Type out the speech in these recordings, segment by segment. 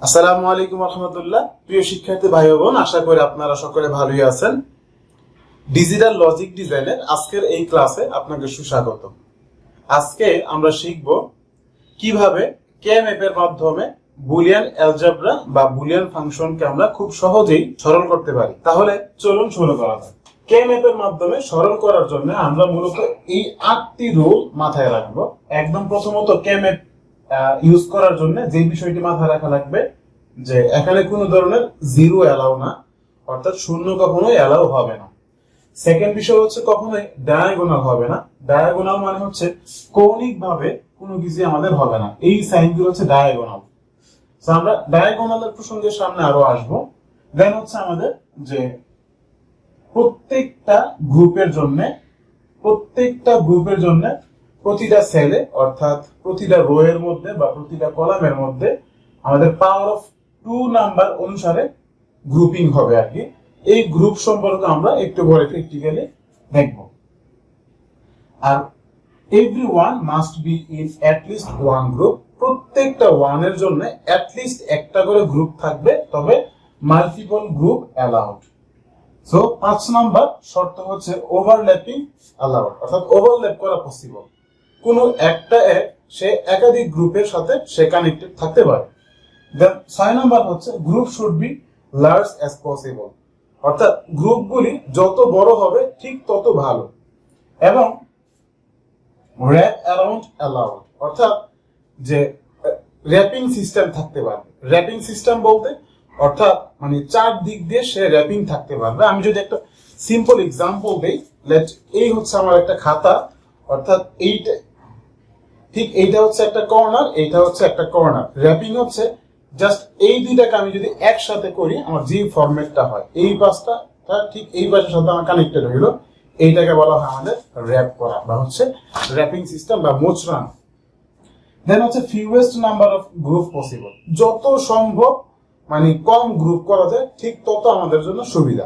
আসসালামু আলাইকুম রহমতুল্লাহ। প্রিয় শিক্ষার্থী ভাই ও বোন, আশা করি আপনারা সকলে ভালোই আছেন। ডিজিটাল লজিক ডিজাইনের আজকের এই ক্লাসে আপনাকে সুস্বাগত। আজকে আমরা শিখব কিভাবে কে ম্যাপের মাধ্যমে বুলিয়ান অ্যালজেব্রা বা বুলিয়ান ফাংশনকে আমরা খুব সহজেই সরল করতে পারি। তাহলে চলুন শুরু করা যাক। কে ম্যাপের মাধ্যমে সরল করার জন্য আমরা মূলত এই 8টি রুল মাথায় রাখবো। একদম প্রথমত কে ম্যাপ ইউজ করার জন্য যে বিষয়টি মাথায় রাখা লাগবে যে এখানে কোনো ধরনের জিরো অ্যালাউ না, অর্থাৎ শূন্য কখনোই অ্যালাউ হবে না। সেকেন্ড বিষয় হচ্ছে কখনোই ডায়াগোনাল হবে না। ডায়াগোনাল মানে হচ্ছে কৌণিক ভাবে কোনো কিছু আমাদের হবে না, এই সাইনগুলো হচ্ছে ডায়াগোনাল। তো আমরা ডায়াগোনালের প্রসঙ্গের সামনে আরো আসবো। দেন হচ্ছে আমাদের যে প্রত্যেকটা গ্রুপের জন্য প্রতিটা সেলে অর্থাৎ প্রতিটা রো এর মধ্যে বা প্রতিটা কলামের মধ্যে আমাদের পাওয়ার অফ 2 নাম্বার অনুসারে গ্রুপিং হবে আর কি। এই গ্রুপ সম্পর্কে আমরা একটু পরে প্র্যাকটিক্যালি দেখব। আর everyone must be in at least one group. প্রত্যেকটা ওয়ানের জন্য অ্যাট লিস্ট একটা করে গ্রুপ থাকবে, তবে multiple group allowed. So 5 number শর্ত হচ্ছে ওভারল্যাপিং অ্যালাউড, অর্থাৎ ওভারল্যাপ করা পসিবল। কোনো একটা সে একাধিক গ্রুপের সাথে সে কানেক্টেড থাকতে পারে। দেন 6 নাম্বার হচ্ছে group should be large as possible, অর্থাৎ গ্রুপগুলি যত বড় হবে ঠিক তত ভালো। এবং র্যাপ অ্যারাউন্ড অ্যালাউড, অর্থাৎ যে র্যাপিং সিস্টেম থাকতে পারবে। র্যাপিং সিস্টেম বলতে অর্থাৎ মানে 4 দিক দিয়ে সে র্যাপিং থাকতে পারবে। আমি যদি একটা সিম্পল এক্সাম্পল দেই, লেট এই হচ্ছে আমার একটা খাতা, অর্থাৎ এইটা হচ্ছে একটা কর্নার, এইটা হচ্ছে একটা কর্নার। র্যাপিং হচ্ছে জাস্ট এই দুইটাকে আমি যদি একসাথে করি আমার যে ফরম্যাটটা হয়, এই পাশটা ঠিক এই পাশের সাথে আমার কানেক্টেড হইলো, এইটাকে বলা হয় আমাদের র্যাপ করা বা হচ্ছে র্যাপিং সিস্টেম বা মোচড়ানো। দেন হচ্ছে ফিউয়েস্ট নাম্বার অফ গ্রুপ পসিবল, যত সম্ভব মানে কম গ্রুপ করা যায় ঠিক তত আমাদের জন্য সুবিধা।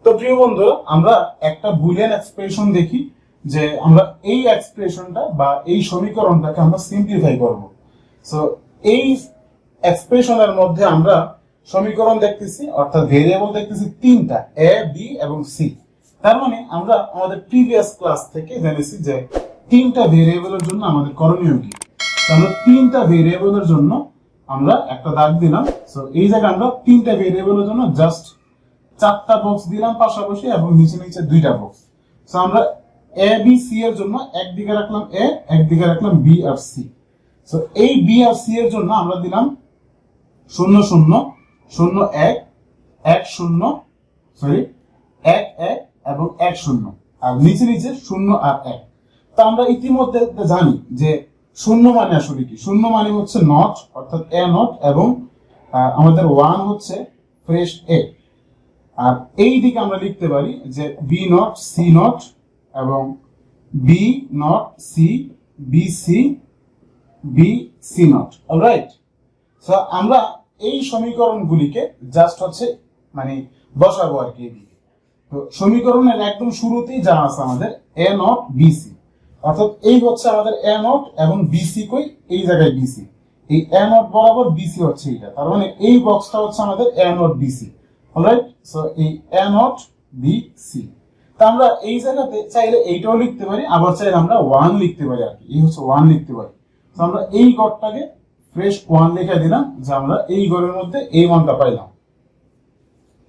তো প্রিয় বন্ধুরা, আমরা একটা বুলিয়ান এক্সপ্রেশন দেখি যে আমরা এই এক্সপ্রেশনটা বা এই সমীকরণটাকে আমরা সিম্পলিফাই করব। সো এই এক্সপ্রেশনের মধ্যে আমরা সমীকরণ দেখতেছি, অর্থাৎ ভেরিয়েবল দেখতেছি 3টা, এ বি এবং সি। তার মানে আমরা আমাদের প্রিভিয়াস ক্লাস থেকে জেনেছি যে 3টা ভেরিয়েবলের জন্য আমাদের করণীয় কি। আমরা 3টা ভেরিয়েবলের জন্য আমরা একটা দাগ দিলাম। সো এই জায়গায় আমরা 3টা ভেরিয়েবলের জন্য জাস্ট 4টা বক্স দিলাম পাশাপাশি এবং নিচে 2টা বক্স। সো আমরা এ বি সি এর জন্য একদিকে রাখলাম এ, একদিকে রাখলাম বি আর সি। সো এই বি আর সি এর জন্য আমরা দিলাম 0 0 0 1 1 0 সরি 1 1 এবং 1 0, আর নিচে 0 আর 1। তো আমরা ইতিমধ্যে জানি যে 0 মানে আসলে কি। 0 মানে হচ্ছে নট, অর্থাৎ এ নট, এবং আমাদের 1 হচ্ছে ফ্রেশ এ। আর এই দিকে আমরা লিখতে পারি যে বি নট সি নট এবং B not C B C B C not. Alright, so আমরা এই সমীকরণগুলিকে জাস্ট হচ্ছে মানে বসাবো আর কি। তো সমীকরণের একদম শুরুতেই যা আছে আমাদের এ নট বি সি, অর্থাৎ এই হচ্ছে আমাদের এ নট এবং বি সি কই, এই জায়গায় বি সি, এই এ নট বরাবর বি সি হচ্ছে এটা। তার মানে এই বক্সটা হচ্ছে আমাদের A not B C. Alright, so এই এ নট বি সি। তা আমরা এই জায়গাতে চাইলে এইটাও লিখতে পারি, আবার চাইলে আমরা 1 লিখতে পারি আর কি। এই হচ্ছে 1 লিখতে পারি। তো আমরা এই গড়টাকে ফ্রেশ 1 লিখে দিলাম, যে আমরা এই গড়ের মধ্যে এই মানটা পাইলাম।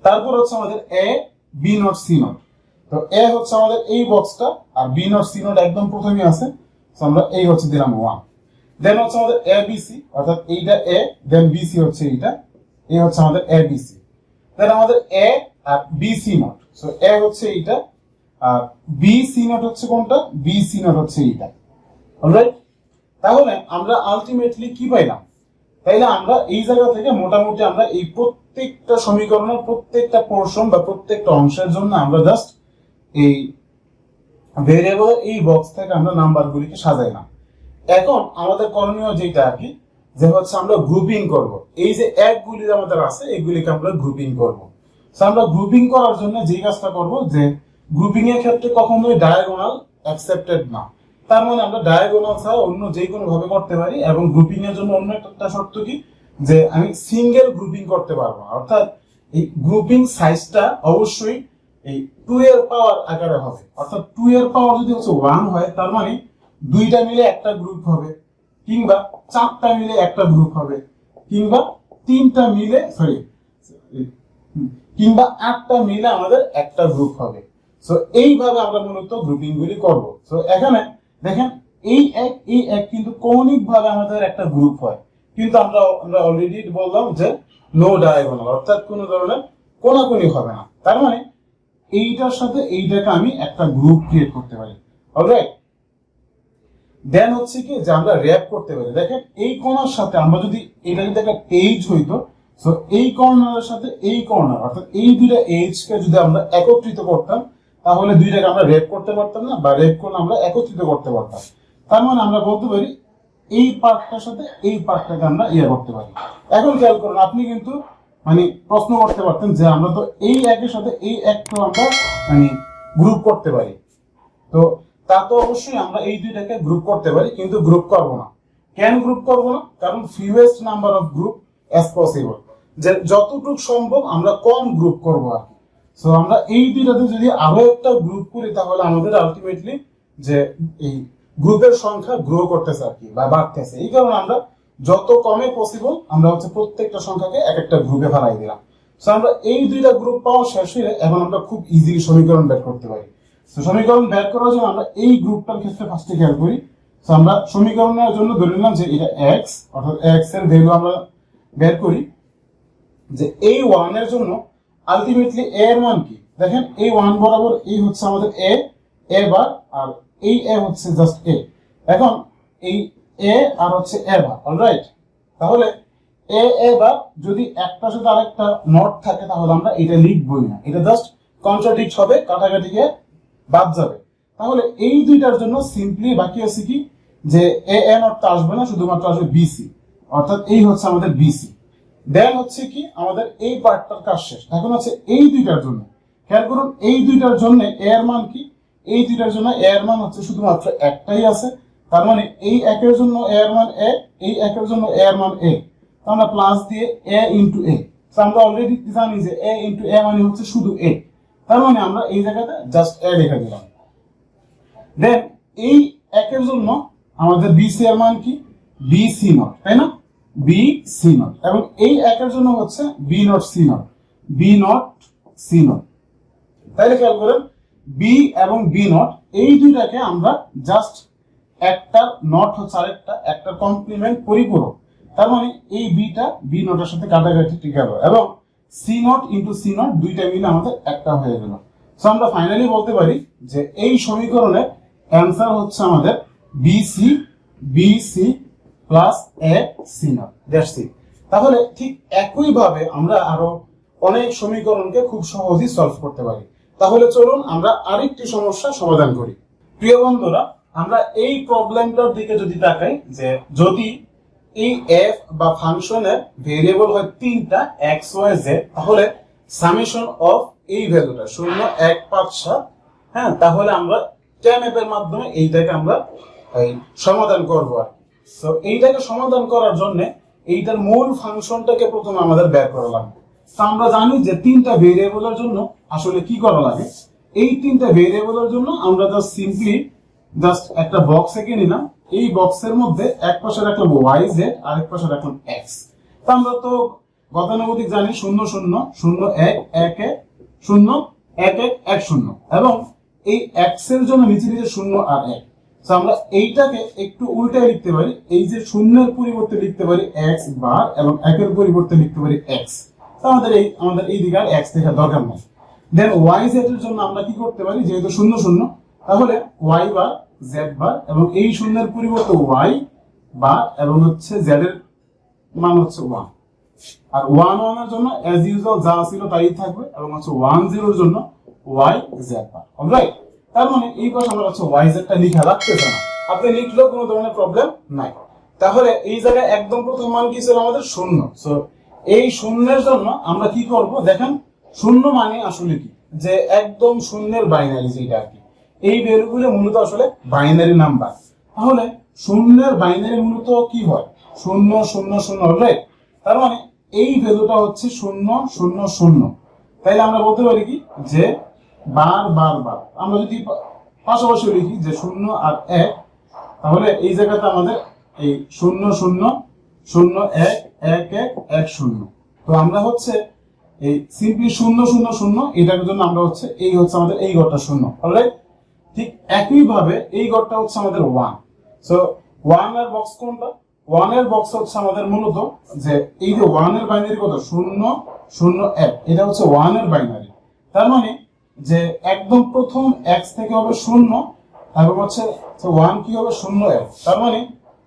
তারপর হচ্ছে আমাদের A B not C not. তো এ হচ্ছে আমাদের এই বক্সটা, আর বি নট সি নট একদম প্রথমেই আছে। তো আমরা এই হচ্ছে দিলাম 1। দেন হচ্ছে আমাদের এ বি সি, অর্থাৎ এইটা এ, দেন বি সি হচ্ছে এইটা, এই হচ্ছে আমাদের এ বি সি। দেন আমাদের এ আর B C not. So A হচ্ছে এইটা, আর বি সি নট হচ্ছে কোনটা, বি সি নট হচ্ছে এইটা। অলরাইট, তাহলে আমরা আলটিমেটলি কি পাইলাম? তাইলে আমরা এই জায়গা থেকে মোটামুটি আমরা এই প্রত্যেকটা সমীকরণের প্রত্যেকটা পোরশন বা প্রত্যেকটা অংশের জন্য আমরা জাস্ট এই ভেরিয়েবল এই বক্স থেকে আমরা নাম্বারগুলিকে সাজাইলাম। এখন আমাদের করণীয় যেটা আর কি, যে হচ্ছে আমরা গ্রুপিং করব। এই যে একগুলি আমাদের আছে এগুলিকে আমরা গ্রুপিং করব। সো আমরা গ্রুপিং করার জন্য যে কাজটা করব, যে গ্রুপিং এর ক্ষেত্রে কখনোই ডায়াগোনাল অ্যাকসেপ্টেড না। তার মানে আমরা ডায়াগোনাল ছাড়া অন্য যে কোনো ভাবে করতে পারি। এবং গ্রুপিং এর জন্য অন্য একটা শর্ত কি, যে আমি সিঙ্গেল গ্রুপিং করতে পারবো না, অর্থাৎ এই গ্রুপিং সাইজটা অবশ্যই এই 2 এর পাওয়ার আকারে হবে। অর্থাৎ 2 এর পাওয়ার যদি হচ্ছে 1 হয়, তার মানে 2টা মিলে একটা গ্রুপ হবে, কিংবা 4টা মিলে একটা গ্রুপ হবে, কিংবা 3টা মিলে কিংবা 8টা মিলে আমাদের একটা গ্রুপ হবে। সো এইভাবে আমরা মূলত গ্রুপিং গুলি করব। সো এখানে দেখেন এই এক কিন্তু কৌণিক ভাবে আমাদের একটা গ্রুপ হয়, কিন্তু আমরা অলরেডি বললাম যে নো ডায়াগোনাল, অর্থাৎ কোন ধরনের কোনাকুনি হবে না। তার মানে এইটার সাথে এইটাকে আমি একটা গ্রুপ ক্রিয়েট করতে পারি। অলরাইট, দেন হচ্ছে কি যে আমরা র‍্যাপ করতে পারি। দেখেন এই কোণার সাথে আমরা যদি এটা যদি একটা এজ হইতো, সো এই কর্নারের সাথে এই কর্নার, অর্থাৎ এই দুইটা এজ কে যদি আমরা একত্রিত করতাম, তাহলে দুইটাকে আমরা র‍্যাপ করতে পারতাম না, বা র‍্যাপ করলে আমরা একত্রিত করতে পারতাম। তার মানে আমরা বলতে পারি এই পার্টটার সাথে এই পার্টটাকে আমরা করতে পারি। এখন খেয়াল করুন, আপনি কিন্তু মানে প্রশ্ন করতে পারতেন যে আমরা তো এই একের সাথে এই একটাও আমরা মানে গ্রুপ করতে পারি। তো তা তো অবশ্যই আমরা এই দুইটাকে গ্রুপ করতে পারি, কিন্তু গ্রুপ করব না। কেন গ্রুপ করব না? কারণ fewest number of group as possible, যে যতটুকু সম্ভব আমরা কম গ্রুপ করব আর কি। সো আমরা এই দুইটাতে যদি আরো একটা গ্রুপ করি, তাহলে আমাদের আলটিমেটলি যে এই গ্রুপের সংখ্যা গ্রো করতেছে আর কি, বা বাড়তেছে। এই কারণে আমরা যত কমে পসিবল আমরা হচ্ছে প্রত্যেকটা সংখ্যাকে এক একটা গ্রুপে ফেলাই দিলাম। সো আমরা এই দুইটা গ্রুপ পাওয়া শেষ হলে এখন আমরা খুব ইজিলি সমীকরণ বের করতে পারি। তো সমীকরণ বের করার জন্য আমরা এই গ্রুপটার ক্ষেত্রে ফার্স্টে খেয়াল করি। সো আমরা সমীকরণের জন্য ধরে নিলাম যে এটা x, অর্থাৎ x এর ভ্যালু আমরা বের করি যে এই 1 এর জন্য আলটিমেটলি a এর মান কি। দেখেন এই 1 বরাবর এই হচ্ছে আমাদের a বার, আর এই a হচ্ছে জাস্ট a। এখন এই a আর হচ্ছে a বার, অলরাইট। তাহলে a বার যদি একটার সাথে আরেকটা নট থাকে, তাহলে আমরা এটা লিখবই না, এটা জাস্ট কন্ট্রাডিক্ট হবে, কাটাকাটিকে বাদ যাবে। তাহলে এই দুইটার জন্য সিম্পলি বাকি আছে কি যে a নটটা আসবে না, শুধুমাত্র আসবে bc, অর্থাৎ এই হচ্ছে আমাদের bc। দেন হচ্ছে কি আমাদের এই পার্টটার কাজ শেষ। এখন হচ্ছে এই দুইটার জন্য খেয়াল করুন, এই দুইটার জন্য a এর মান কি, এই দুইটার জন্য a এর মান হচ্ছে শুধুমাত্র একটাই আছে। তার মানে এই একের জন্য a এর মান a, এই একের জন্য a এর মান a। তো আমরা প্লাস দিয়ে a ইনটু a। তো আমরা অলরেডি জানি যে a ইনটু a মানে হচ্ছে শুধু a। তার মানে আমরা এই জায়গাতে জাস্ট a লিখে দিলাম। দেন এই একের জন্য আমাদের bc এর মান কি, bc নট, তাই না, bc নট। এবং এই একের জন্য হচ্ছে b not c not, b not c not. তাইলে খেয়াল করেন b এবং b নট এই দুইটাকে আমরা জাস্ট একটা নট হচ্ছে আরেকটা, একটা কমপ্লিমেন্ট পরিপূরক। তার মানে এই বিটা বি নটের সাথে কাটাকাটি ঠিক গেল, এবং C not into C not দুইটা মিলে আমাদের একটা হয়ে গেল। সো আমরা ফাইনালি বলতে পারি যে এই সমীকরণের অ্যান্সার হচ্ছে আমাদের BC BC plus A C not, that's it. তাহলে ঠিক একই ভাবে আমরা আরো অনেক সমীকরণকে খুব সহজেই সলভ করতে পারি। তাহলে চলুন আমরা আরেকটি সমস্যা সমাধান করি। প্রিয় বন্ধুরা, আমরা এই প্রবলেমটার দিকে যদি তাকাই, যে যদি এই এফ বা ফাংশনের ভেরিয়েবল হয় তিনটা এক্স ওয়াই জেড, তাহলে সামেশন অফ এই ভ্যালুটা 0 1 5 7, হ্যাঁ, তাহলে আমরা ট্যানএফ এর মাধ্যমে এইটাকে আমরা সমাধান করব। তো এইটাকে সমাধান করার জন্য এইটার মূল ফাংশনটাকে প্রথমে আমাদের বের করা লাগবে। তো আমরা জানি যে তিনটা ভেরিয়েবলের জন্য আসলে কি করা লাগে। এই তিনটা ভেরিয়েবলের জন্য আমরা জাস্ট সিম্পলি একটা বক্স এঁকে নিলাম। এই বক্সের মধ্যে এক পাশে রাখলাম ওয়াই জেড, আরেক পাশে রাখলাম এক্স। তো আমরা তো গতানুগতিক জানি 0 0 0 1 1 0 1 1 1 0, এবং এই এক্স এর জন্য নিচে নিচে 0 আর 1। তো আমরা এইটাকে একটু উল্টায় লিখতে পারি, এই যে শূন্যের পরিবর্তে লিখতে পারি এক্স বার, এবং একের পরিবর্তে লিখতে পারি এক্স। তো আমাদের এই দিকে আর এক্স লেখার দরকার নেই। দেন ওয়াই জেড এর জন্য আমরা কি করতে পারি, যেহেতু 0 0, তাহলে ওয়াই বার জেড বার, এবং এই শূন্যের পরিবর্তে ওয়াই বার, এবং হচ্ছে জেড এর মান হচ্ছে 1। আর 1 1 এর জন্য অ্যাজ ইউজুয়াল যা ছিল তাই থাকবে, এবং হচ্ছে 1 0 এর জন্য ওয়াই জেড বার, অলরাইট। তার মানে এই পাশে আমরা হচ্ছে ওয়াই জেড টা লিখা লাগতেছে না, আপনি লিখলেও কোনো ধরনের প্রবলেম নাই। তাহলে এই জায়গায় একদম প্রথম মান কি ছিল আমাদের 0। সো এই শূন্যের জন্য আমরা কি করব, দেখেন 0 মানে আসলে কি, যে একদম শূন্যের বাইনারি, যেটা আর কি এই ভ্যালুগুলো মূলত আসলে বাইনারি নাম্বার। তাহলে শূন্যের বাইনারি মূলত কি হয়, 0 0 0, রাইট। তার মানে এই ভ্যালুটা হচ্ছে 0 0 0। তাইলে আমরা বলতে পারি কি যে বার বার বার, আমরা যদি পাশাপাশি লিখি যে 0 আর 1, তাহলে এই জায়গাতে আমাদের এই 0 0 0 1 1 1 1 0। তো আমরা হচ্ছে এই সিম্পলি 0 0 0 এটার জন্য আমরা হচ্ছে এই হচ্ছে আমাদের এই ঘরটা 0, অলরাইট। ঠিক একই ভাবে এই ঘরটা হচ্ছে আমাদের 1। সো 1 এর বক্স কোনটা? 1 এর বক্স হচ্ছে আমাদের মূলত যে এই যে 1 এর বাইনারি কত 0 0 1, এটা হচ্ছে 1 এর বাইনারি। তার মানে যে একদম প্রথম x থেকে হবে 0 এবং হচ্ছে 1 কি হবে 0 1, তার মানে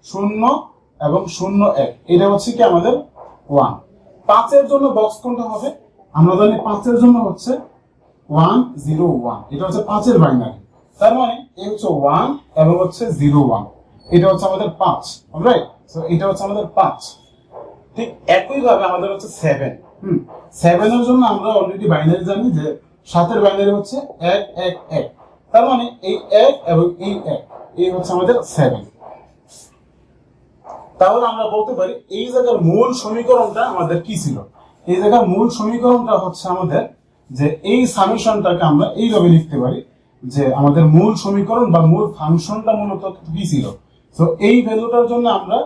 0 এবং 0 1 এটা হচ্ছে কি আমাদের 1। 5 এর জন্য বক্স কোনটা হবে? আমরা জানি 5 এর জন্য হচ্ছে 1 0 1, এটা হচ্ছে 5 এর বাইনারি। তার মানে এই হচ্ছে 1 এবং হচ্ছে 0 1, এটা হচ্ছে আমাদের 5, অলরাইট। সো এটা হচ্ছে আমাদের 5। ঠিক একই ভাবে আমাদের হচ্ছে 7। 7 এর জন্য আমরা অলরেডি বাইনারি জানি যে 7 এর বাইনারি হচ্ছে 1 1 1, তার মানে এই 1 এবং এই 1 এই হচ্ছে আমাদের 7। তাহলে আমরা বলতে পারি এই জায়গার মূল সমীকরণটা আমাদের কি ছিল? এই জায়গার মূল সমীকরণটা হচ্ছে আমাদের যে এই সামেশনটাকে আমরা এইভাবে লিখতে পারি যে আমাদের মূল সমীকরণ বা মূল ফাংশনটা মূলত কি ছিল। সো এই ভ্যালুটার জন্য আমরা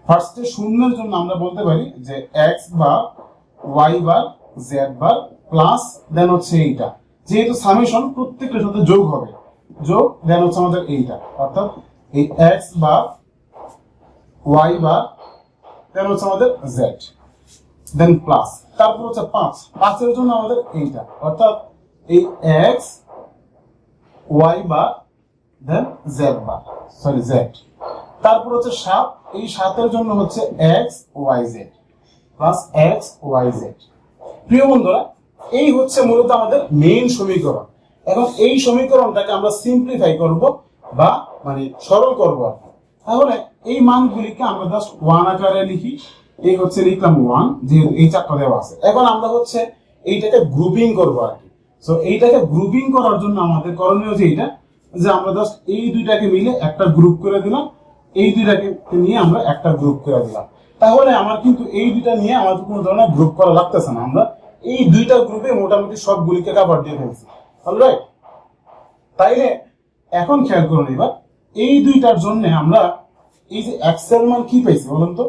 ফার্স্টে শূন্যের জন্য আমরা বলতে পারি যে x বার y বার z বার প্লাস দেন হচ্ছে এইটা, যেহেতু সামেশন প্রত্যেকটার সাথে যোগ হবে, যোগ দেন হচ্ছে আমাদের এইটা, অর্থাৎ এই x বার y বার দেন হচ্ছে আমাদের z দেন প্লাস, তারপর হচ্ছে 5 এর জন্য আমাদের এইটা, অর্থাৎ এই x y বার দেন z বার সরি z, তারপর হচ্ছে 7, এই 7 এর জন্য হচ্ছে x y z plus x y z। প্রিয় বন্ধুরা, এই হচ্ছে মূলত আমাদের মেইন সমীকরণ। এখন এই সমীকরণটাকে আমরা সিম্পলিফাই করব বা মানে সরল করব। তাহলে এই মানগুলিকে আমরা জাস্ট 1 আকারে লিখি। এই হচ্ছে লিখলাম 1, যেহেতু এই চারটা দেওয়া আছে। এখন আমরা হচ্ছে এইটাকে গ্রুপিং করব আর কি। সো এইটাকে গ্রুপিং করার জন্য আমাদের করণীয় যে এইটা, যে আমরা জাস্ট এই দুইটাকে মিলে একটা গ্রুপ করে দিলাম, এই দুইটাকে নিয়ে আমরা একটা গ্রুপ করে দিলাম। তাহলে আমার কিন্তু এই দুইটা নিয়ে আমাদের কোনো ধরনের গ্রুপ করা লাগতেছে না, আমরা এই দুইটা গ্রুপে মোটামুটি সবগুলিকে কভার দিয়ে ফেলছি, অলরাইট। তাইলে এখন খেয়াল করুন, এবার এই দুইটার জন্য আমরা এই যে x এর মান কি পাইছি বলুন তো?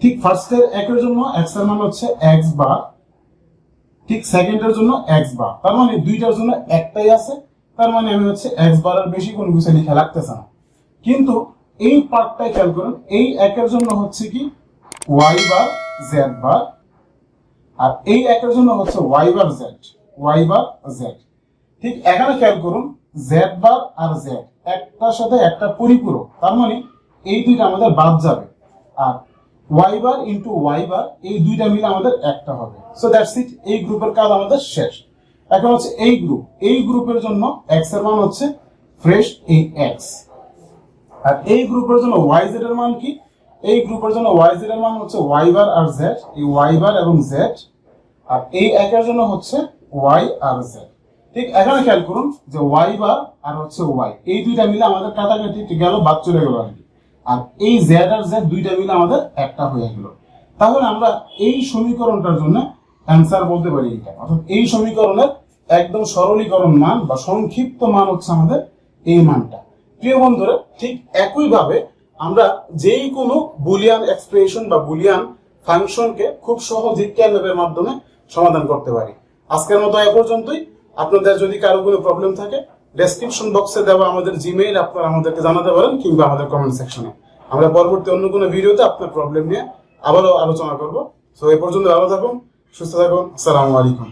ঠিক ফার্স্টের একের জন্য x এর মান হচ্ছে x বার, ঠিক সেকেন্ডের জন্য x বার, তার মানে দুইটার জন্য একটাই আছে, তার মানে আমি হচ্ছে x বারের বেশি কোনো কিছু লিখা লাগতেছে না। কিন্তু এই পার্টটাই খেয়াল করুন, এই একের জন্য হচ্ছে কি y বার z বার, আর এই একের জন্য হচ্ছে y বার z, y বার z। ঠিক এখানে খেয়াল করুন, z বার আর z একটার সাথে একটা পরিপূরক, তার মানে এই দুইটা আমাদের বাদ যাবে, আর y বার ইনটু y বার এই দুইটা মিলে আমাদের একটা হবে। সো দ্যাটস ইট, এই গ্রুপের কাজ আমাদের শেষ। এখন হচ্ছে এই গ্রুপ, এই গ্রুপের জন্য x এর মান হচ্ছে ফ্রেশ এই x, আর এই গ্রুপের জন্য yz এর মান কি? এই গ্রুপের জন্য yz এর মান হচ্ছে y বার আর z, এই y বার এবং z, আর এই একের জন্য হচ্ছে y আর z। ঠিক এখানে খেয়াল করুন যে y বার আর হচ্ছে y এই দুইটা মিলে আমাদের কাটাকাটি গেল, বাদ চলে গেল আর কি, আর এই z আর z দুইটা মিলে আমাদের একটা হয়ে গেল। তাহলে আমরা এই সমীকরণটার জন্য অ্যান্সার বলতে পারি এটা, অর্থাৎ এই সমীকরণের একদম সরলীকরণ মান বা সংক্ষিপ্ত মান হচ্ছে আমাদের এই মানটা। প্রিয় বন্ধুরা, ঠিক একই ভাবে আমরা যেই কোনো বুলিয়ান এক্সপ্রেশন বা বুলিয়ান ফাংশনকে খুব সহজেই ক্যালকুলেটরের মাধ্যমে সমাধান করতে পারি। আজকের মতো এ পর্যন্তই। আপনাদের যদি কারো কোনো প্রবলেম থাকে, ডেসক্রিপশন বক্সে দেওয়া আমাদের জিমেইল আপনারা আমাদেরকে জানাতে পারেন, কিংবা আমাদের কমেন্ট সেকশনে। আমরা পরবর্তী অন্য কোনো ভিডিওতে আপনার প্রবলেম নিয়ে আবারও আলোচনা করব। সো এ পর্যন্ত ভালো থাকুন, সুস্থ থাকুন, আসসালামু আলাইকুম।